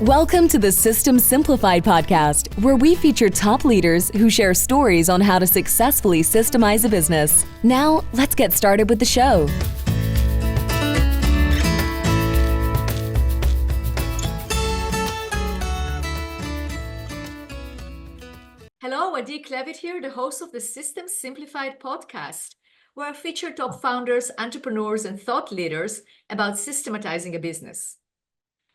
Welcome to the System Simplified podcast, where we feature top leaders who share stories on how to successfully systemize a business. Now, let's get started with the show. Hello, Adi Klevit here, the host of the System Simplified podcast, where I feature top founders, entrepreneurs, and thought leaders about systematizing a business.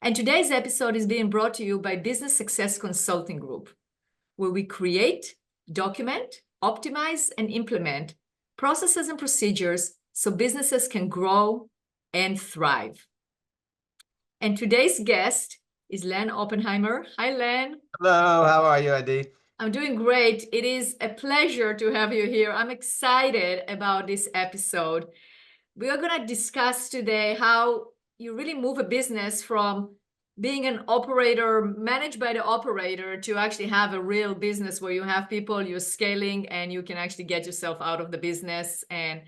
And today's episode is being brought to you by Business Success Consulting Group, where we create, document, optimize, and implement processes and procedures so businesses can grow and thrive. And today's guest is Len Oppenheimer. Hi, Len. Hello, how are you, Adi? I'm doing great. It is a pleasure to have you here. I'm excited about this episode. We are going to discuss today how you really move a business from being an operator managed by the operator to actually have a real business where you have people, you're scaling, and you can actually get yourself out of the business and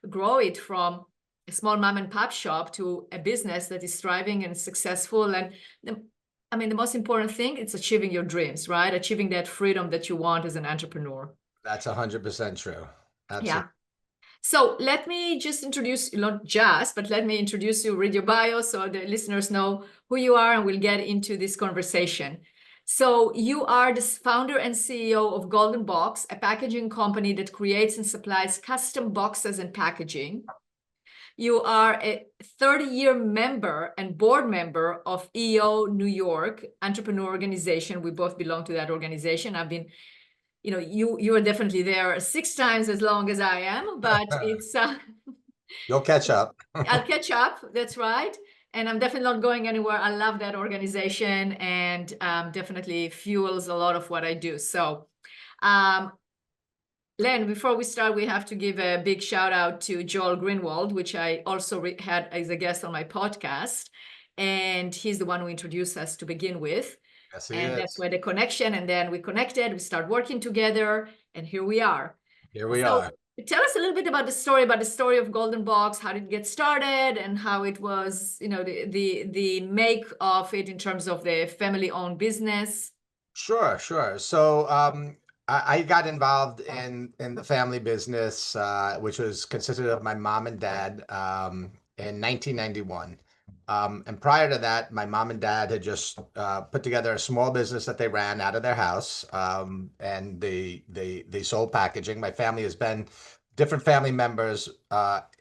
grow it from a small mom and pop shop to a business that is thriving and successful. And the most important thing, it's achieving your dreams, right? Achieving that freedom that you want as an entrepreneur. That's 100% true. Absolutely. Yeah. So let me just introduce, not just, but let me introduce you, read your bio so the listeners know who you are, and we'll get into this conversation. So you are the founder and CEO of Golden Box, a packaging company that creates and supplies custom boxes and packaging. You are a 30-year member and board member of EO New York, entrepreneur organization. We both belong to that organization. I've been, you are definitely there 6 times as long as I am, but it's... You'll catch up. I'll catch up, that's right. And I'm definitely not going anywhere. I love that organization and definitely fuels a lot of what I do. So, Len, before we start, we have to give a big shout out to Joel Greenwald, which I also had as a guest on my podcast. And he's the one who introduced us to begin with. Yes, he and is. That's where the connection. And then we connected, we start working together, and here we are. Here we are. Tell us a little bit about the story of Golden Box, how did it get started, and how it was, the make of it in terms of the family-owned business. Sure. So I got involved in the family business, which was consisted of my mom and dad in 1991. And prior to that, my mom and dad had just put together a small business that they ran out of their house, and they sold packaging. My family has been, different family members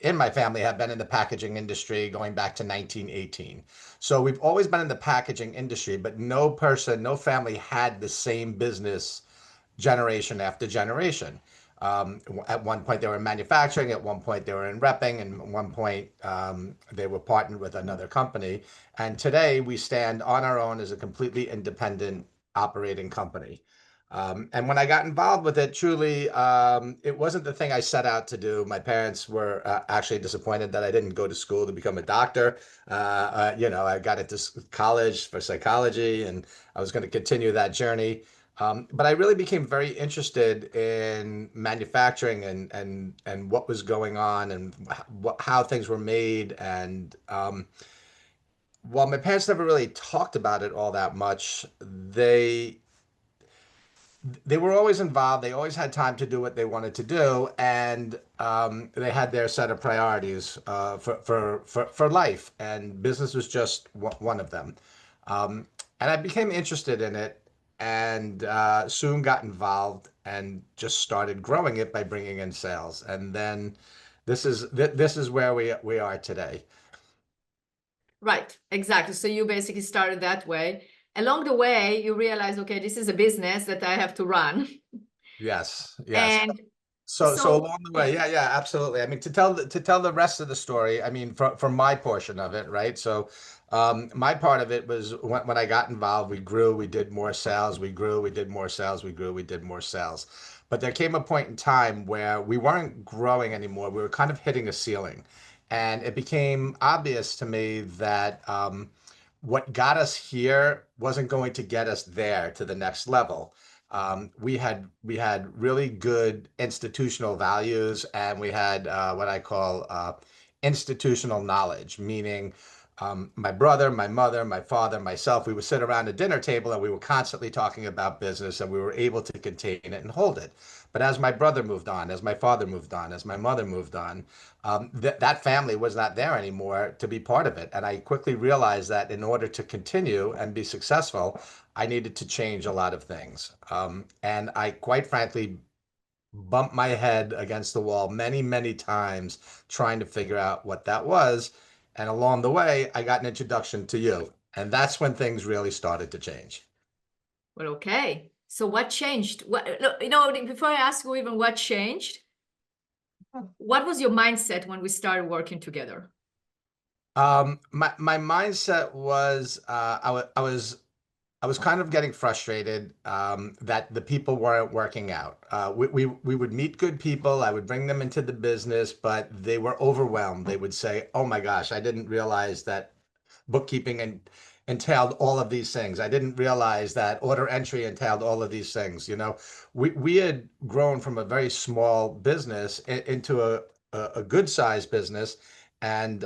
in my family have been in the packaging industry going back to 1918. So we've always been in the packaging industry, but no family had the same business generation after generation. At one point they were in manufacturing, at one point they were in repping, and at one point they were partnered with another company. And today we stand on our own as a completely independent operating company. And when I got involved with it, truly, it wasn't the thing I set out to do. My parents were actually disappointed that I didn't go to school to become a doctor. I got into college for psychology, and I was going to continue that journey. But I really became very interested in manufacturing and what was going on and how things were made. And while my parents never really talked about it all that much, they were always involved. They always had time to do what they wanted to do, and they had their set of priorities for life, and business was just one of them. And I became interested in it, and soon got involved and just started growing it by bringing in sales. And then this is where we are today. Right, exactly. So you basically started that way. Along the way, you realize, okay, this is a business that I have to run. Yes. And so along the way, yeah, absolutely. I mean, to tell the rest of the story, I mean, for my portion of it, right? So my part of it was when I got involved, we grew, we did more sales, we grew, we did more sales, we grew, we did more sales. But there came a point in time where we weren't growing anymore. We were kind of hitting a ceiling. And it became obvious to me that what got us here wasn't going to get us there to the next level. We had really good institutional values, and we had what I call institutional knowledge, meaning My brother, my mother, my father, myself, we would sit around a dinner table and we were constantly talking about business and we were able to contain it and hold it. But as my brother moved on, as my father moved on, as my mother moved on, that family was not there anymore to be part of it. And I quickly realized that in order to continue and be successful, I needed to change a lot of things. And I quite frankly bumped my head against the wall many, many times trying to figure out what that was. And along the way, I got an introduction to you. And that's when things really started to change. Well, okay. So what changed? Before I ask you even what changed, what was your mindset when we started working together? My mindset was I was kind of getting frustrated that the people weren't working out. We would meet good people. I would bring them into the business, but they were overwhelmed. They would say, "Oh my gosh, I didn't realize that bookkeeping entailed all of these things. I didn't realize that order entry entailed all of these things." You know, we had grown from a very small business into a good sized business, and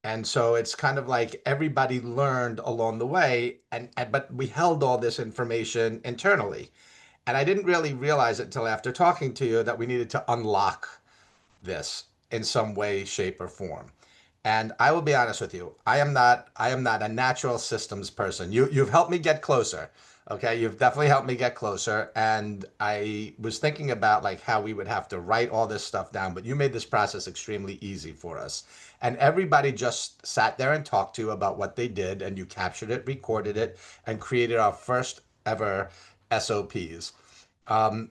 and so it's kind of like everybody learned along the way, and but we held all this information internally. And I didn't really realize it until after talking to you that we needed to unlock this in some way, shape, or form. And I will be honest with you, I am not a natural systems person. You've helped me get closer. Okay, you've definitely helped me get closer. And I was thinking about like how we would have to write all this stuff down, but you made this process extremely easy for us. And everybody just sat there and talked to you about what they did, and you captured it, recorded it, and created our first ever SOPs. Um,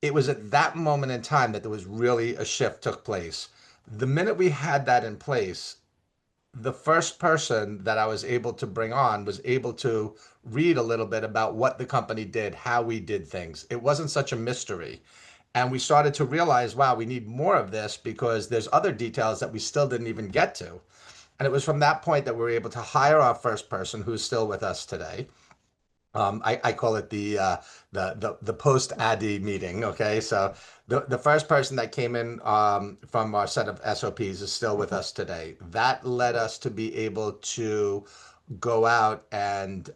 it was at that moment in time that there was really a shift took place. The minute we had that in place, the first person that I was able to bring on was able to read a little bit about what the company did, how we did things. It wasn't such a mystery. And we started to realize, wow, we need more of this because there's other details that we still didn't even get to. And it was from that point that we were able to hire our first person who's still with us today. I call it the post Addy meeting. Okay, so the first person that came in from our set of SOPs is still with us today. That led us to be able to go out and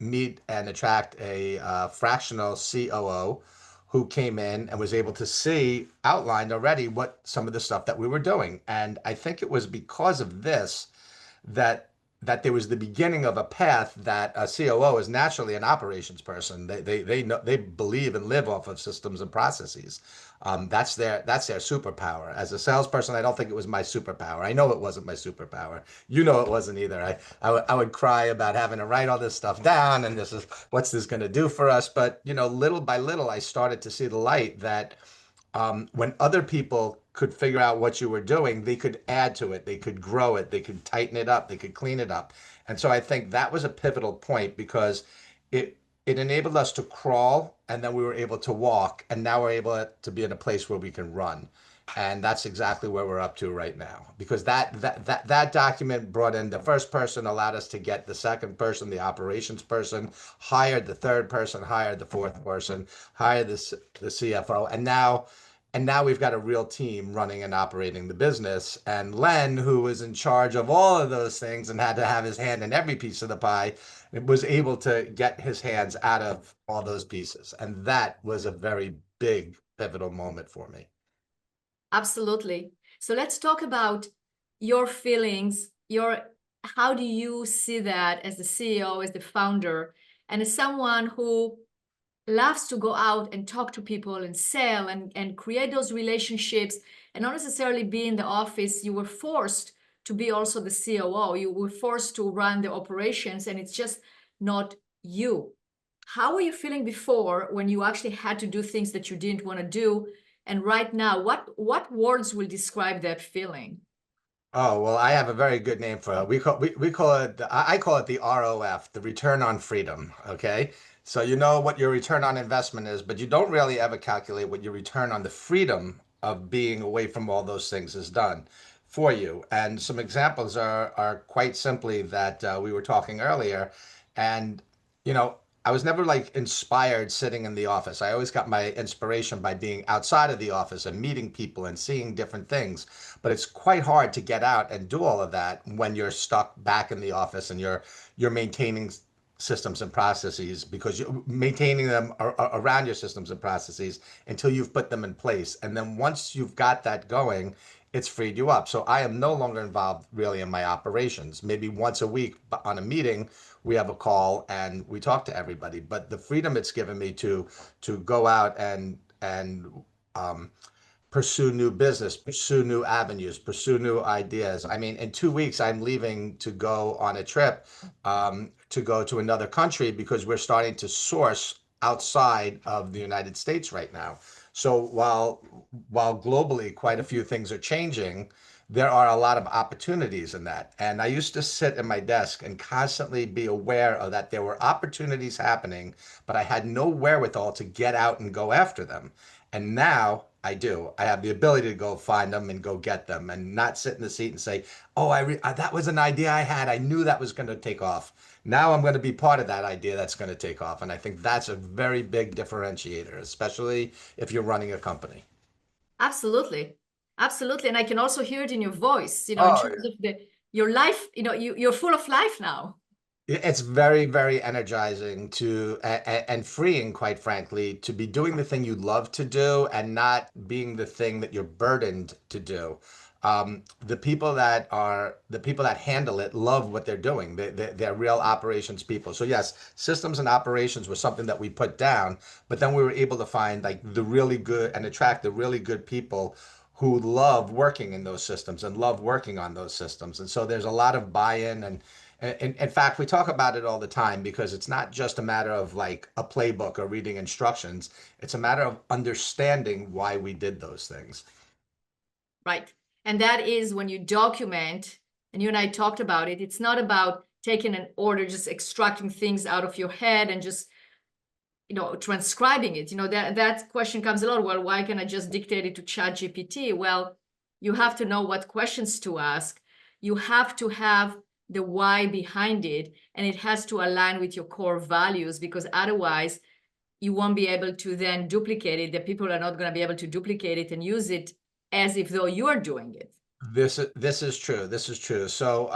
meet and attract a fractional COO who came in and was able to see outlined already what some of the stuff that we were doing. And I think it was because of this that there was the beginning of a path that a COO is naturally an operations person. They know, they believe and live off of systems and processes. That's their superpower. As a salesperson, I don't think it was my superpower. I know it wasn't my superpower. You know it wasn't either. I would cry about having to write all this stuff down and this is what's this going to do for us. But you know, little by little, I started to see the light that when other people could figure out what you were doing, they could add to it, they could grow it, they could tighten it up, they could clean it up. And so I think that was a pivotal point because it enabled us to crawl and then we were able to walk and now we're able to be in a place where we can run. And that's exactly where we're up to right now. Because that document brought in the first person, allowed us to get the second person, the operations person, hired the third person, hired the fourth person, hired the CFO, and now we've got a real team running and operating the business. And Len, who was in charge of all of those things and had to have his hand in every piece of the pie, was able to get his hands out of all those pieces. And that was a very big pivotal moment for me. Absolutely. So let's talk about your feelings, how do you see that as the CEO, as the founder, and as someone who loves to go out and talk to people and sell and create those relationships and not necessarily be in the office. You were forced to be also the COO. You were forced to run the operations and it's just not you. How were you feeling before when you actually had to do things that you didn't want to do? And right now, what words will describe that feeling? Oh, well, I have a very good name for it. We call it I call it the ROF, the return on freedom. Okay. So you know what your return on investment is, but you don't really ever calculate what your return on the freedom of being away from all those things is done for you. And some examples are quite simply that we were talking earlier, and you know I was never like inspired sitting in the office. I always got my inspiration by being outside of the office and meeting people and seeing different things. But it's quite hard to get out and do all of that when you're stuck back in the office and you're maintaining systems and processes because you're maintaining them around your systems and processes until you've put them in place. And then once you've got that going, it's freed you up. So I am no longer involved really in my operations. Maybe once a week on a meeting, we have a call and we talk to everybody. But the freedom it's given me to go out and um, pursue new business, pursue new avenues, pursue new ideas. I mean, in 2 weeks, I'm leaving to go on a trip to go to another country because we're starting to source outside of the United States right now. So while globally quite a few things are changing, there are a lot of opportunities in that. And I used to sit at my desk and constantly be aware of that there were opportunities happening, but I had no wherewithal to get out and go after them. And now I do. I have the ability to go find them and go get them and not sit in the seat and say, "Oh, that was an idea I had. I knew that was going to take off." Now I'm going to be part of that idea that's going to take off. And I think that's a very big differentiator, especially if you're running a company. Absolutely. Absolutely. And I can also hear it in your voice, in Oh, terms of your life, you're full of life now. it's very, very energizing and freeing, quite frankly, to be doing the thing you love to do and not being the thing that you're burdened to do. The people that handle it love what they're doing. They're real operations people. So yes, systems and operations was something that we put down, but then we were able to find like the really good and attract the really good people who love working in those systems and love working on those systems. And so there's a lot of buy-in and in fact, we talk about it all the time because it's not just a matter of like a playbook or reading instructions. It's a matter of understanding why we did those things. Right. And that is when you document, and you and I talked about it, it's not about taking an order, just extracting things out of your head and just, transcribing it. That question comes a lot. Well, why can I just dictate it to ChatGPT? Well, you have to know what questions to ask. You have to have the why behind it, and it has to align with your core values, because otherwise you won't be able to then duplicate it. The people are not going to be able to duplicate it and use it as if though you're doing it. This is true. This is true. So,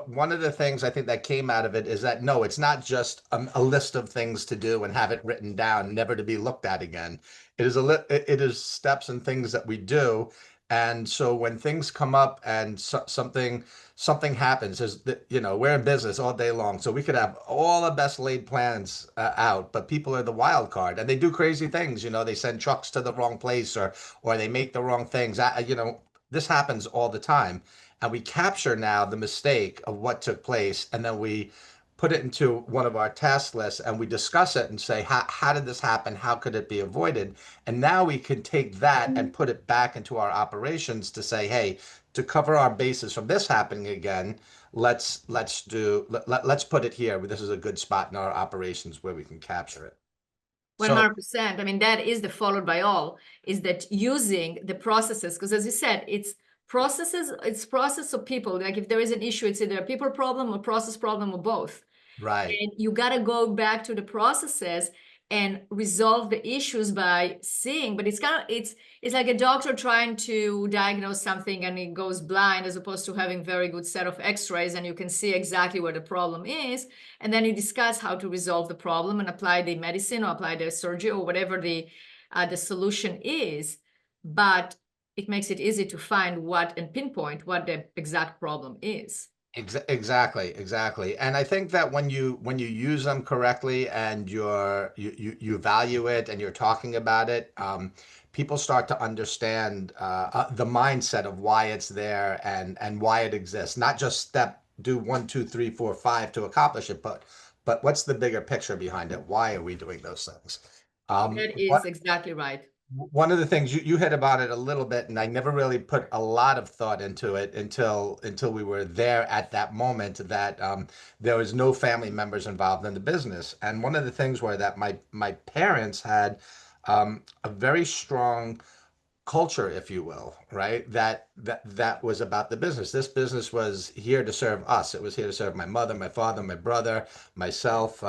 one of the things I think that came out of it is that no, it's not just a list of things to do and have it written down, never to be looked at again. It is steps and things that we do. And so when things come up and something happens, we're in business all day long, so we could have all the best laid plans out, but people are the wild card and they do crazy things. They send trucks to the wrong place or they make the wrong things. This happens all the time. And we capture now the mistake of what took place, and then we put it into one of our task lists and we discuss it and say, how did this happen? How could it be avoided? And now we can take that and put it back into our operations to say, hey, to cover our bases from this happening again, let's put it here. This is a good spot in our operations where we can capture it. 100%. I mean, that is the followed by all, is that using the processes, because as you said, it's process of people. Like if there is an issue, it's either a people problem or process problem or both. Right. And you got to go back to the processes and resolve the issues by seeing. But it's like a doctor trying to diagnose something and it goes blind, as opposed to having very good set of x-rays and you can see exactly where the problem is. And then you discuss how to resolve the problem and apply the medicine or apply the surgery or whatever the solution is. But it makes it easy to find and pinpoint what the exact problem is. Exactly. And I think that when you use them correctly and you value it and you're talking about it, people start to understand the mindset of why it's there and why it exists. Not just do 1, 2, 3, 4, 5 to accomplish it, but what's the bigger picture behind it? Why are we doing those things? That is exactly right. One of the things you hit about it a little bit, and I never really put a lot of thought into it until we were there at that moment, that there was no family members involved in the business. And one of the things were that my parents had a very strong culture, if you will, right? That was about the business. This business was here to serve us. It was here to serve my mother, my father, my brother, myself,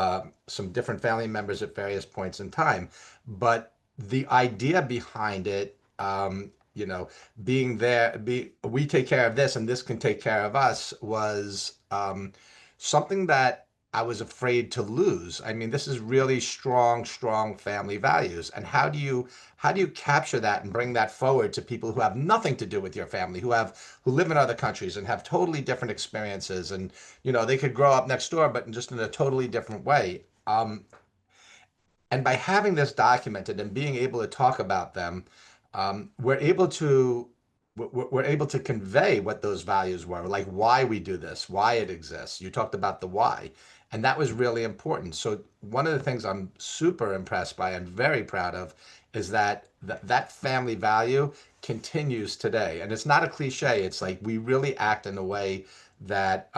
some different family members at various points in time. But the idea behind it, being there, we take care of this and this can take care of us was something that I was afraid to lose. I mean, this is really strong, strong family values. And how do you capture that and bring that forward to people who have nothing to do with your family, who live in other countries and have totally different experiences, and they could grow up next door, but just in a totally different way. And by having this documented and being able to talk about them, we're able to convey what those values were, like why we do this, why it exists. You talked about the why, and that was really important. So one of the things I'm super impressed by and very proud of is that family value continues today, and it's not a cliche. It's like we really act in a way that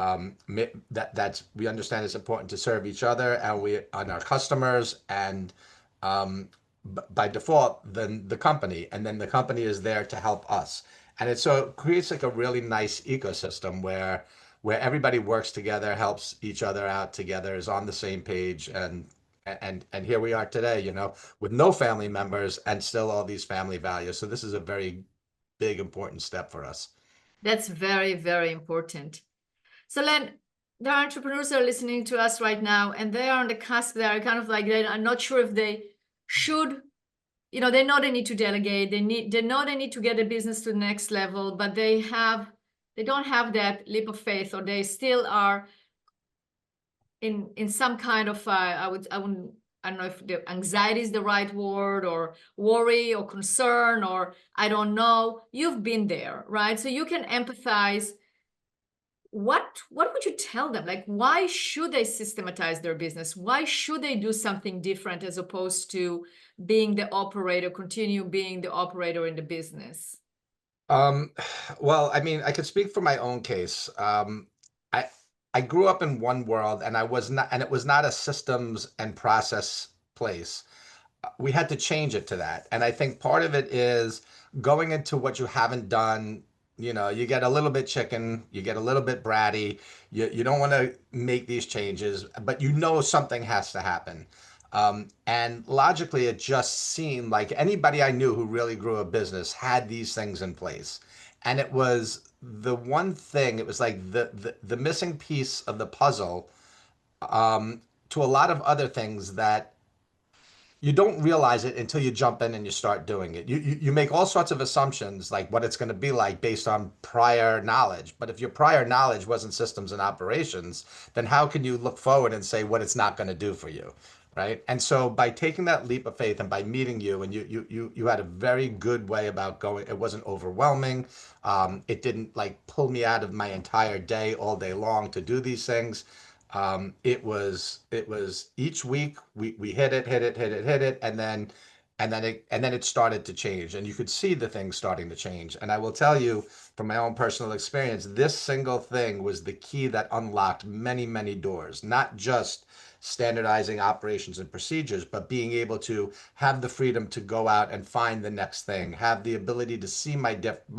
that's we understand it's important to serve each other and our customers, and um, by default then the company is there to help us, and it creates like a really nice ecosystem where everybody works together, helps each other out together, is on the same page, and here we are today, with no family members and still all these family values. So this is a very big important step for us. That's very, very important. So Len, there are entrepreneurs that are listening to us right now, and they are on the cusp. They are kind of like, I'm not sure if they should, they know they need to delegate. They know they need to get the business to the next level, but they don't have that leap of faith, or they still are in some kind of I don't know if the anxiety is the right word, or worry or concern, or I don't know. You've been there, right? So you can empathize. What would you tell them? Like, why should they systematize their business? Why should they do something different as opposed to being the operator, continue being the operator in the business? Um, well, I mean, I could speak for my own case. I I grew up in one world, and it was not a systems and process place. We had to change it to that. And I think part of it is going into what you haven't done. You get a little bit chicken, you get a little bit bratty, you don't want to make these changes, but something has to happen. And logically, it just seemed like anybody I knew who really grew a business had these things in place. And it was the one thing, it was like the missing piece of the puzzle, to a lot of other things that you don't realize it until you jump in and you start doing it. You make all sorts of assumptions like what it's going to be like based on prior knowledge. But if your prior knowledge wasn't systems and operations, then how can you look forward and say what it's not going to do for you? Right. And so by taking that leap of faith and by meeting you, and you had a very good way about going, it wasn't overwhelming. It didn't like pull me out of my entire day all day long to do these things. It was each week we hit it, and then it started to change, and you could see the things starting to change. And I will tell you from my own personal experience, this single thing was the key that unlocked many, many doors, not just standardizing operations and procedures, but being able to have the freedom to go out and find the next thing, have the ability to see my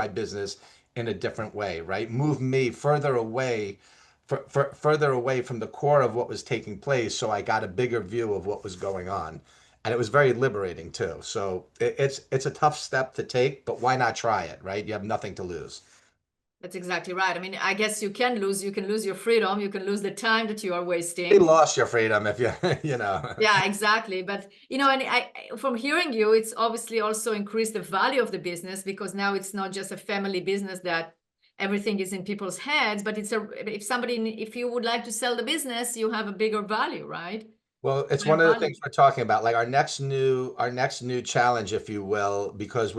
business in a different way, right? Move me further away from the core of what was taking place, so I got a bigger view of what was going on, and it was very liberating too. So it's a tough step to take, but why not try it, right? You have nothing to lose. That's exactly right. I mean, I guess you can lose your freedom, you can lose the time that you are You wasting. lost your freedom if you Yeah, exactly. But and from hearing you, it's obviously also increased the value of the business, because now it's not just a family business that everything is in people's heads, but if you would like to sell the business, you have a bigger value, right? Well, it's Higher one of the value. things we're talking about, like our next new challenge, if you will, because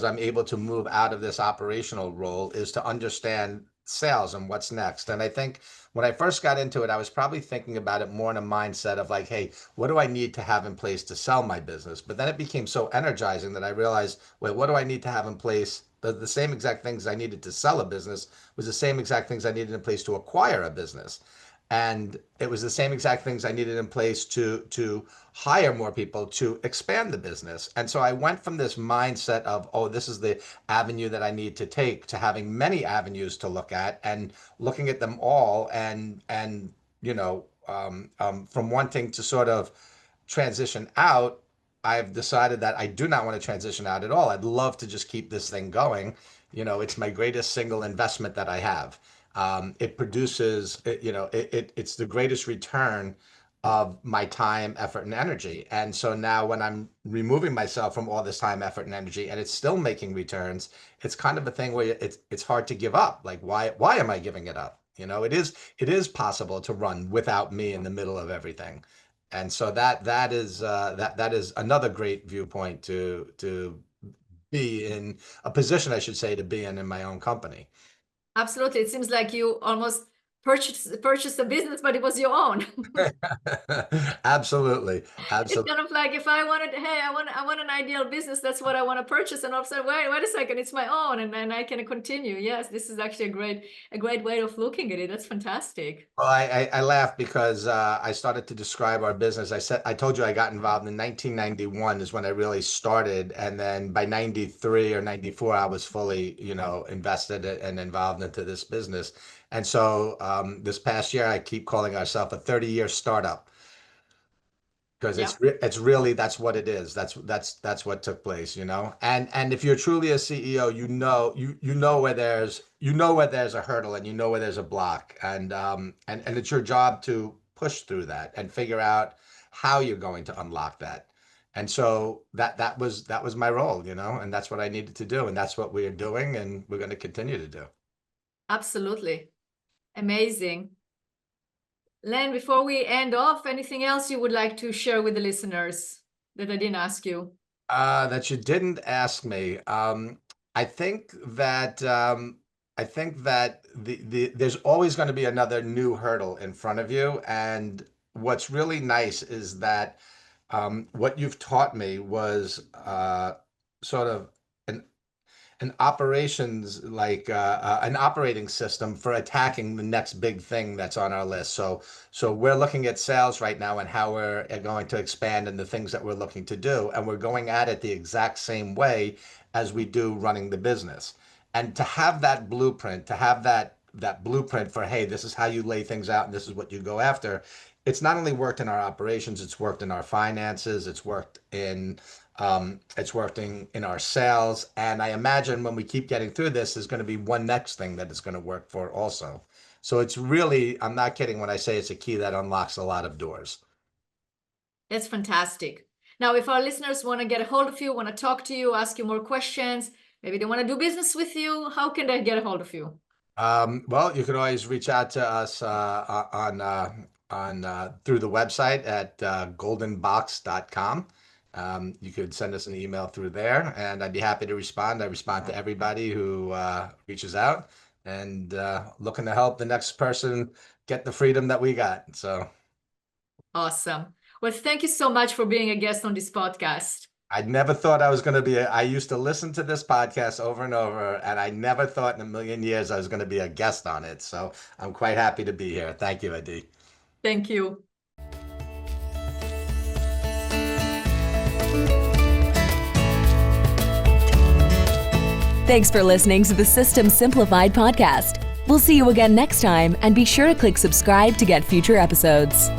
I'm able to move out of this operational role, is to understand sales and what's next. And I think when I first got into it, I was probably thinking about it more in a mindset of like, hey, what do I need to have in place to sell my business? But then it became so energizing that I realized, wait, what do I need to have in place? The same exact things I needed to sell a business was the same exact things I needed in place to acquire a business. And it was the same exact things I needed in place to hire more people to expand the business. And so I went from this mindset of, oh, this is the avenue that I need to take, to having many avenues to look at and looking at them all, and from wanting to sort of transition out, I've decided that I do not want to transition out at all. I'd love to just keep this thing going. It's my greatest single investment that I have. It produces, it's the greatest return of my time, effort, and energy. And so now when I'm removing myself from all this time, effort, and energy, and it's still making returns, it's kind of a thing where it's hard to give up. Like, why am I giving it up? It is possible to run without me in the middle of everything. And so that is another great viewpoint to be in a position, I should say, to be in my own company. Absolutely. It seems like you almost purchased a business, but it was your own. Absolutely. It's kind of like, if I wanted, hey, I want an ideal business, that's what I want to purchase, and all of a sudden, wait a second, it's my own, and then I can continue. Yes, this is actually a great way of looking at it. That's fantastic. Well, I laugh because I started to describe our business. I told you I got involved in 1991 is when I really started, and then by 93 or 94, I was fully, invested and involved into this business. And so this past year, I keep calling ourselves a 30-year startup, because Yeah, it's really, that's what it is. That's what took place. And if you're truly a CEO, you know where there's a hurdle, and you know where there's a block, and it's your job to push through that and figure out how you're going to unlock that. And so that was my role, and that's what I needed to do, and that's what we're doing, and we're going to continue to do. absolutely. Amazing. Len, before we end off, anything else you would like to share with the listeners that I didn't ask you? That you didn't ask me. I think that there's always going to be another new hurdle in front of you, and what's really nice is that what you've taught me was sort of an an operations like an operating system for attacking the next big thing that's on our list. So we're looking at sales right now and how we're going to expand and the things that we're looking to do, and we're going at it the exact same way as we do running the business. And to have that blueprint, to have that blueprint for, hey, this is how you lay things out and this is what you go after. It's not only worked in our operations, it's worked in our finances, it's working in our sales. And I imagine when we keep getting through this, there's going to be one next thing that is going to work for also. So it's really, I'm not kidding when I say it's a key that unlocks a lot of doors. That's fantastic. Now, if our listeners want to get a hold of you, want to talk to you, ask you more questions, maybe they want to do business with you, how can they get a hold of you? Well, you can always reach out to us through the website at goldenbox.com. You could send us an email through there, and I'd be happy to respond. I respond to everybody who reaches out, and looking to help the next person get the freedom that we got. So Awesome. Well, thank you so much for being a guest on this podcast. I never thought I was going to be I used to listen to this podcast over and over, and I never thought in a million years I was going to be a guest on it. So I'm quite happy to be here. Thank you, Adi. Thank you. Thanks for listening to the System Simplified podcast. We'll see you again next time, and be sure to click subscribe to get future episodes.